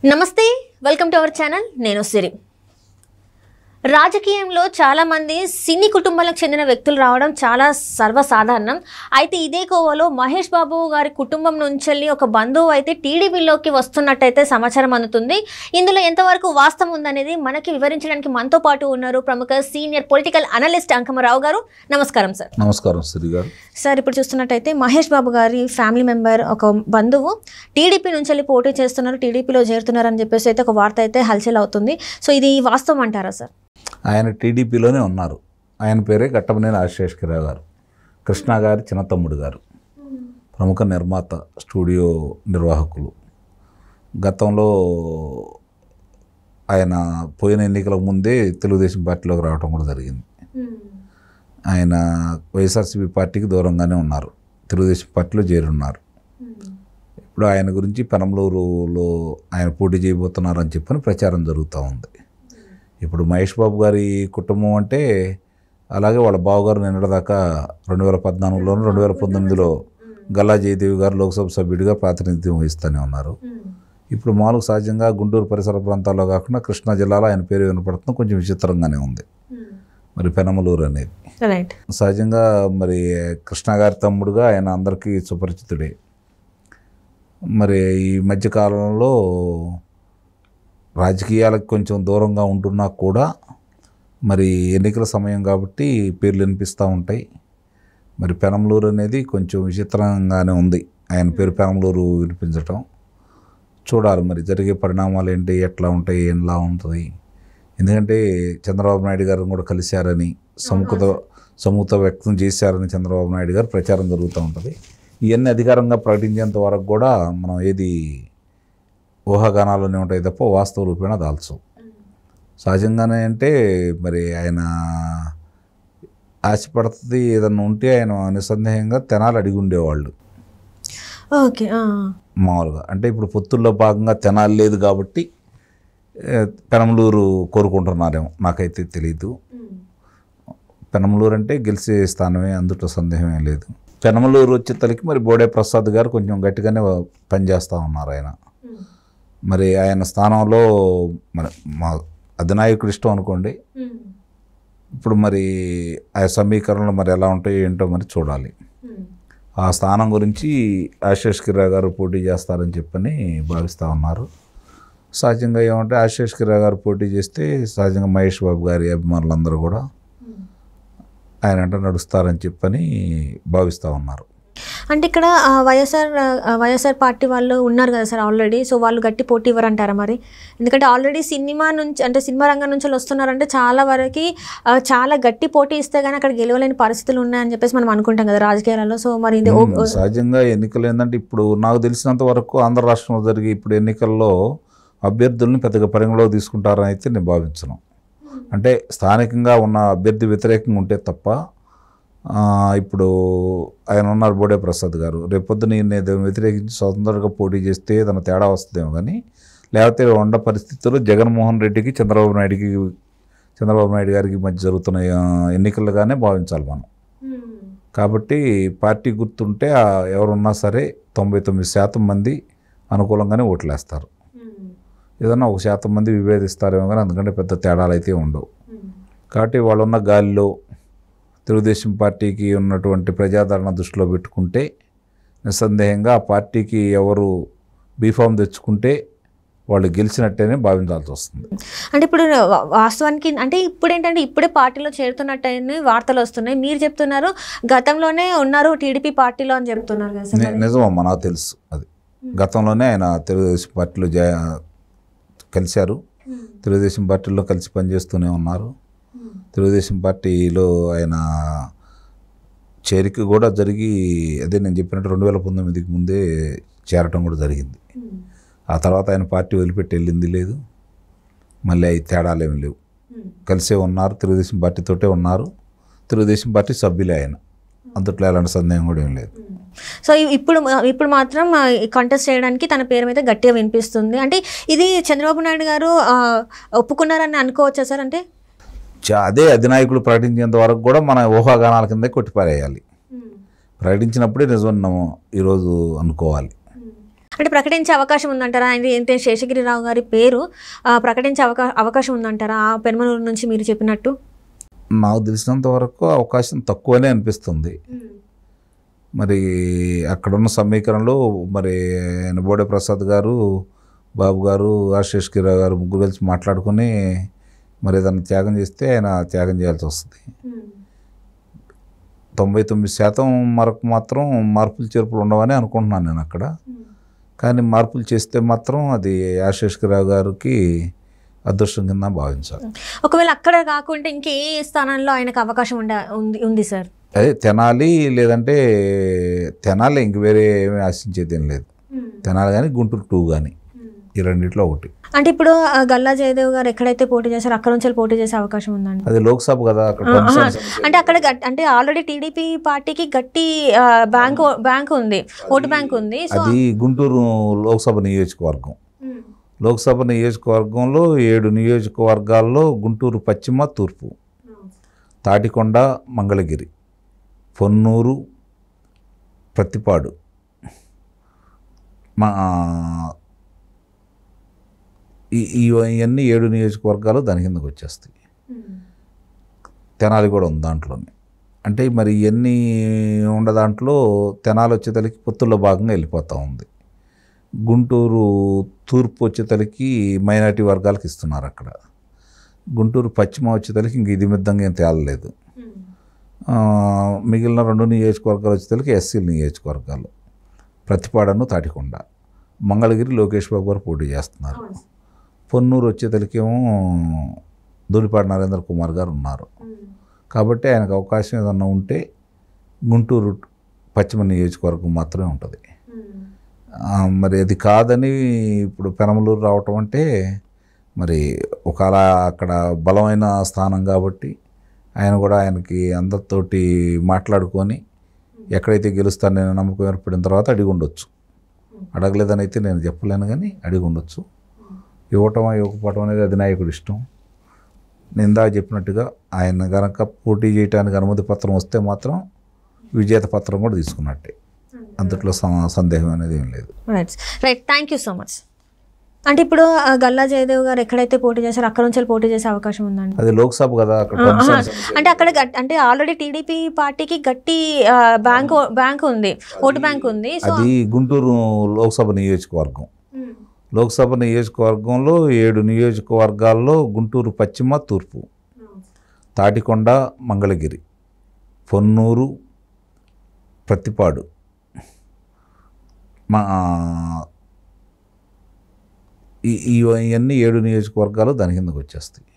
నమస్తే welcome to our channel నేను సిరి రాజకీయంలో చాలా మంది సినీ కుటుంబాలకు చెందిన వ్యక్తులు రావడం చాలా సర్వసాధారణం అయితే ఇదే కోవలో మహేష్ బాబు గారి కుటుంబం నుంచి ఒక బంధువు అయితే టీడీపీలోకి వస్తున్నట్టయితే సమాచారం అందుతుంది ఇందులో ఎంతవరకు వాస్తవం ఉందనేది మనకి వివరించడానికి మనతో పాటు ఉన్నారు ప్రముఖ సీనియర్ పొలిటికల్ అనలిస్ట్ అంకమరావు గారు నమస్కారం సార్ నమస్కారం సిరి గారు సార్ ఇప్పుడు చూస్తున్నట్టయితే మహేష్ బాబు గారి ఫ్యామిలీ మెంబర్ ఒక బంధువు టీడీపీ నుంచి పోటీ చేస్తున్నారు టీడీపీలో చేరుతున్నారు అని చెప్పేసి అయితే ఒక వార్త అయితే హల్చల్ అవుతుంది సో ఇది వాస్తవం అంటారా సార్ ఆయన టీడీపీలోనే ఉన్నారు ఆయన పేరే గట్టమనేని ఆశేషగిరావు గారు కృష్ణ గారి చిన్న తమ్ముడు గారు ప్రముఖ నిర్మాత స్టూడియో నిర్వాహకులు గతంలో ఆయన పోయిన ఎన్నికలకు ముందే తెలుగుదేశం పార్టీలోకి రావడం కూడా జరిగింది ఆయన వైఎస్ఆర్సీపీ పార్టీకి దూరంగానే ఉన్నారు తెలుగుదేశం పార్టీలో చేరున్నారు ఇప్పుడు ఆయన గురించి పెనంలూరులో ఆయన పోటీ చేయబోతున్నారని చెప్పని ప్రచారం జరుగుతూ ఉంది ఇప్పుడు మహేష్ బాబు గారి కుటుంబం అంటే అలాగే వాళ్ళ బావగారు నిన్నటిదాకా 2014లోను 2019లో గల్లా జయదేవి గారు లోక్సభ సభ్యుడిగా ప్రాతినిధ్యం వహిస్తూనే ఉన్నారు ఇప్పుడు మామూలుగా సహజంగా గుంటూరు పరిసర ప్రాంతాల్లో కాకుండా కృష్ణా జిల్లాలో ఆయన పేరు వినపడుతుంది కొంచెం విచిత్రంగానే ఉంది మరి పెనమలూరు అనేది సహజంగా మరి కృష్ణ గారి తమ్ముడుగా ఆయన అందరికీ సుపరిచితుడే మరి ఈ మధ్యకాలంలో రాజకీయాలకు కొంచెం దూరంగా ఉంటున్నా కూడా మరి ఎన్నికల సమయం కాబట్టి పేర్లు వినిపిస్తూ ఉంటాయి మరి పెనంలూరు అనేది కొంచెం విచిత్రంగానే ఉంది ఆయన పేరు పెనంలూరు వినిపించటం చూడాలి మరి జరిగే పరిణామాలు ఏంటి ఎట్లా ఉంటాయి ఎలా ఉంటుంది ఎందుకంటే చంద్రబాబు నాయుడు గారిని కూడా కలిశారని సముఖత వ్యక్తం చేశారని చంద్రబాబు నాయుడు గారు ప్రచారం జరుగుతూ ఉంటుంది ఇవన్నీ అధికారంగా ప్రకటించేంత వరకు కూడా మనం ఏది ఊహాగానాలోనే ఉంటాయి తప్ప వాస్తవ రూపేణ దాల్చు సహజంగానే అంటే మరి ఆయన ఆశపడుతుంది ఏదన్నా ఉంటే ఆయన నిస్సందేహంగా తెనాలి అడిగి ఉండేవాళ్ళు ఓకే మామూలుగా అంటే ఇప్పుడు పొత్తుల్లో భాగంగా తెనాలి లేదు కాబట్టి పెనంలూరు కోరుకుంటున్నారేమో నాకైతే తెలీదు పెనంలూరు అంటే గెలిచే స్థానమే అందులో సందేహమే లేదు పెనంలూరు వచ్చే తలకి మరి బోడే ప్రసాద్ గారు కొంచెం గట్టిగానే పనిచేస్తూ ఉన్నారు ఆయన మరి ఆయన స్థానంలో మరి మా అధినాయకుడు ఇష్టం అనుకోండి ఇప్పుడు మరి ఆ సమీకరణలు మరి ఎలా ఉంటాయో ఏంటో మరి చూడాలి ఆ స్థానం గురించి ఆశేషగిరావు గారు పోటీ చేస్తారని చెప్పని భావిస్తూ ఉన్నారు సహజంగా ఏమంటే ఆశేషగిరావు గారు పోటీ చేస్తే సహజంగా మహేష్ బాబు గారి అభిమానులందరూ కూడా ఆయన అంటే నడుస్తారని చెప్పని భావిస్తూ ఉన్నారు అంటే ఇక్కడ వైఎస్ఆర్ పార్టీ వాళ్ళు ఉన్నారు కదా సార్ ఆల్రెడీ సో వాళ్ళు గట్టి పోటీ ఇవ్వరంటారా మరి ఎందుకంటే ఆల్రెడీ సినిమా నుంచి అంటే సినిమా రంగం నుంచి వస్తున్నారంటే చాలా వరకు చాలా గట్టి పోటీ ఇస్తే కానీ అక్కడ గెలవలేని పరిస్థితులు ఉన్నాయని చెప్పేసి మనం అనుకుంటాం కదా రాజకీయాలలో సో మరి ఇది సహజంగా ఎన్నికలు ఏంటంటే ఇప్పుడు నాకు తెలిసినంత వరకు ఆంధ్ర రాష్ట్రంలో జరిగే ఇప్పుడు ఎన్నికల్లో అభ్యర్థుల్ని పెద్దగా పరిగణలోకి తీసుకుంటారని అయితే నేను భావించను అంటే స్థానికంగా ఉన్న అభ్యర్థి వ్యతిరేకంగా ఉంటే తప్ప ఇప్పుడు ఆయన ఉన్నారు బోడే ప్రసాద్ గారు రేపొద్దున వ్యతిరేకించి స్వతంత్రంగా పోటీ చేస్తే తన తేడా వస్తుందేమో కానీ లేకపోతే ఉండ పరిస్థితుల్లో జగన్మోహన్ రెడ్డికి చంద్రబాబు నాయుడు గారికి మధ్య జరుగుతున్న ఎన్నికలుగానే భావించాలి మనం కాబట్టి పార్టీ గుర్తుంటే ఎవరున్నా సరే 99% మంది అనుకూలంగానే ఓట్లేస్తారు ఏదన్నా 1% మంది విభేదిస్తారేమో కానీ అందుకంటే పెద్ద తేడాలు అయితే ఉండవు కాబట్టి వాళ్ళున్న గాలిలో తెలుగుదేశం పార్టీకి ఉన్నటువంటి ప్రజాదరణ దృష్టిలో పెట్టుకుంటే నిస్సందేహంగా ఆ పార్టీకి ఎవరు బీఫామ్ తెచ్చుకుంటే వాళ్ళు గెలిచినట్టేనే భావించాల్సి వస్తుంది అంటే ఇప్పుడు వాస్తవానికి అంటే ఇప్పుడు ఏంటంటే ఇప్పుడే పార్టీలో చేరుతున్నట్టయినా వార్తలు వస్తున్నాయి మీరు చెప్తున్నారు గతంలోనే ఉన్నారు టీడీపీ పార్టీలో అని చెప్తున్నారు కదా సార్ నిజమమ్మా నాకు తెలుసు అది గతంలోనే ఆయన తెలుగుదేశం పార్టీలో కలిశారు తెలుగుదేశం పార్టీలో కలిసి పనిచేస్తూనే ఉన్నారు తెలుగుదేశం పార్టీలో ఆయన చేరిక కూడా జరిగి అదే నేను చెప్పినట్టు 2019కి ముందే చేరటం కూడా జరిగింది ఆ తర్వాత ఆయన పార్టీ వదిలిపెట్టి వెళ్ళింది లేదు మళ్ళీ అవి తేడాలు ఏమి లేవు కలిసే ఉన్నారు తెలుగుదేశం పార్టీతోటే ఉన్నారు తెలుగుదేశం పార్టీ సభ్యులే ఆయన అందుట్లో ఎలాంటి సందేహం కూడా ఏం లేదు సో ఇప్పుడు మాత్రం కాంటెస్ట్ చేయడానికి తన పేరు మీద గట్టిగా వినిపిస్తుంది అంటే ఇది చంద్రబాబు నాయుడు గారు ఒప్పుకున్నారని అనుకోవచ్చా సార్ అంటే అదే అధినాయకుడు ప్రకటించేంత వరకు కూడా మన ఊహాగానాల కింద కొట్టిపారేయాలి ప్రకటించినప్పుడే నిజం ఈరోజు అనుకోవాలి అంటే ప్రకటించే అవకాశం ఉందంటారా? ఆయన ఏంటంటే శేషగిరిరావు గారి పేరు ప్రకటించే అవకాశం ఉందంటారా ఆ పెనమలూరు నుంచి మీరు చెప్పినట్టు? నాకు తెలిసినంత వరకు అవకాశం తక్కువనే అనిపిస్తుంది. మరి అక్కడున్న సమీకరణలో మరి బోడే ప్రసాద్ గారు, బాబు గారు, శేషగిరిరావు గారు ముగ్గురు కలిసి మాట్లాడుకుని మరి ఏదైనా త్యాగం చేస్తే ఆయన త్యాగం చేయాల్సి వస్తుంది. 99% వరకు మాత్రం మార్పులు చేర్పులు ఉండవని అనుకుంటున్నాను నేను అక్కడ. కానీ మార్పులు చేస్తే మాత్రం అది శేషగిరిరావు గారికి అదృష్టం కింద భావించాలి. ఒకవేళ అక్కడ కాకుండా ఇంకే స్థానంలో ఆయనకు అవకాశం ఉంది సార్? అదే తెనాలి, లేదంటే తెనాలి, ఇంక వేరే ఏమీ ఆశించేది ఏం లేదు. తెనాలి కానీ గుంటూరు 2 కానీ, ఈ రెండిట్లో ఒకటి. అంటే ఇప్పుడు గల్లా జయదేవ్ గారు ఎక్కడైతే పోటీ చేశారో అక్కడ నుంచి పోటీ చేసే అవకాశం ఉందండి? అది లోక్సభ కదా, అక్కడ అంటే అక్కడ అంటే ఆల్రెడీ టీడీపీ పార్టీకి గట్టి బ్యాంక్ ఉంది, ఓటు బ్యాంక్ ఉంది. అది గుంటూరు లోక్సభ నియోజకవర్గం. లోక్సభ నియోజకవర్గంలో 7 నియోజకవర్గాల్లో గుంటూరు పశ్చిమ, తూర్పు, తాటికొండ, మంగళగిరి, పొన్నూరు, ప్రతిపాడు, ఇవన్నీ 7 నియోజకవర్గాలు దాని కిందకు వచ్చేస్తాయి. తెనాలి కూడా ఉంది దాంట్లోనే. అంటే మరి ఇవన్నీ ఉన్న దాంట్లో తెనాలి వచ్చేతలకి పొత్తుల్లో భాగంగా వెళ్ళిపోతూ ఉంది. గుంటూరు తూర్పు వచ్చేతలకి మైనారిటీ వర్గాలకు ఇస్తున్నారు అక్కడ. గుంటూరు పశ్చిమ వచ్చేతలకి ఇంక ఇది మిద్దంగా ఏం తేలలేదు. మిగిలిన 2 నియోజకవర్గాలు వచ్చేతలకి ఎస్సీల నియోజకవర్గాలు, ప్రతిపాడను, తాటికొండ. మంగళగిరి లోకేష్ బాబు గారు పోటీ చేస్తున్నారు. పొన్నూరు వచ్చేతలకేమో ధూళిపాటి నరేంద్ర కుమార్ గారు ఉన్నారు. కాబట్టి ఆయనకు అవకాశం ఏదన్నా ఉంటే గుంటూరు పశ్చిమ నియోజకవర్గం మాత్రమే ఉంటుంది. మరి అది కాదని ఇప్పుడు పెనమలూరు రావటం అంటే మరి ఒకవేళ అక్కడ బలమైన స్థానం కాబట్టి ఆయన కూడా ఆయనకి అందరితోటి మాట్లాడుకొని ఎక్కడైతే గెలుస్తాను నేను నమ్మకం ఏర్పడిన తర్వాత అడిగి ఉండొచ్చు. అడగలేదని అయితే నేను చెప్పలేను, కానీ అడిగి ఉండొచ్చు. ఇవ్వటం ఇవ్వకపోవటం అనేది అధినాయకుడి ఇష్టం. నేను ఇందాక చెప్పినట్టుగా ఆయన కనుక పోటీ చేయడానికి అనుమతి పత్రం వస్తే మాత్రం విజేత పత్రం కూడా తీసుకున్నట్టే, అంతట్లో సందేహం అనేది ఏం లేదు. Right, thank you so much. అంటే ఇప్పుడు గల్లా జయదేవ్ గారు ఎక్కడైతే పోటీ చేశారో అక్కడ నుంచి పోటీ చేసే అవకాశం ఉందండి? అది లోక్సభ కదా, అక్కడ అంటే అక్కడ అంటే ఆల్రెడీ టీడీపీ పార్టీకి గట్టి బ్యాంక్ ఉంది, ఓటు బ్యాంక్ ఉంది. అది గుంటూరు లోక్సభ నియోజకవర్గం. లోక్సభ నియోజకవర్గంలో 7 నియోజకవర్గాల్లో గుంటూరు పశ్చిమ, తూర్పు, తాటికొండ, మంగళగిరి, పొన్నూరు, ప్రతిపాడు, ఇవన్నీ 7 నియోజకవర్గాలు దాని కిందకు వచ్చేస్తాయి.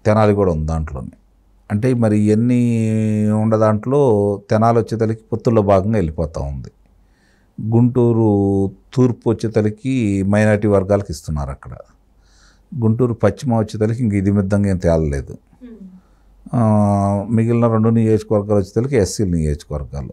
తెనాలి కూడా ఉంది దాంట్లోనే. అంటే మరి ఇవన్నీ ఉన్న దాంట్లో తెనాలి వచ్చేతలకి పొత్తుల్లో భాగంగా వెళ్ళిపోతూ ఉంది. గుంటూరు తూర్పు వచ్చేతలకి మైనారిటీ వర్గాలకు ఇస్తున్నారు అక్కడ. గుంటూరు పశ్చిమ వచ్చేతలకి ఇంక ఇది మిద్దంగా ఏం తేలలేదు. మిగిలిన 2 నియోజకవర్గాలు వచ్చేతలకి ఎస్సీల నియోజకవర్గాలు,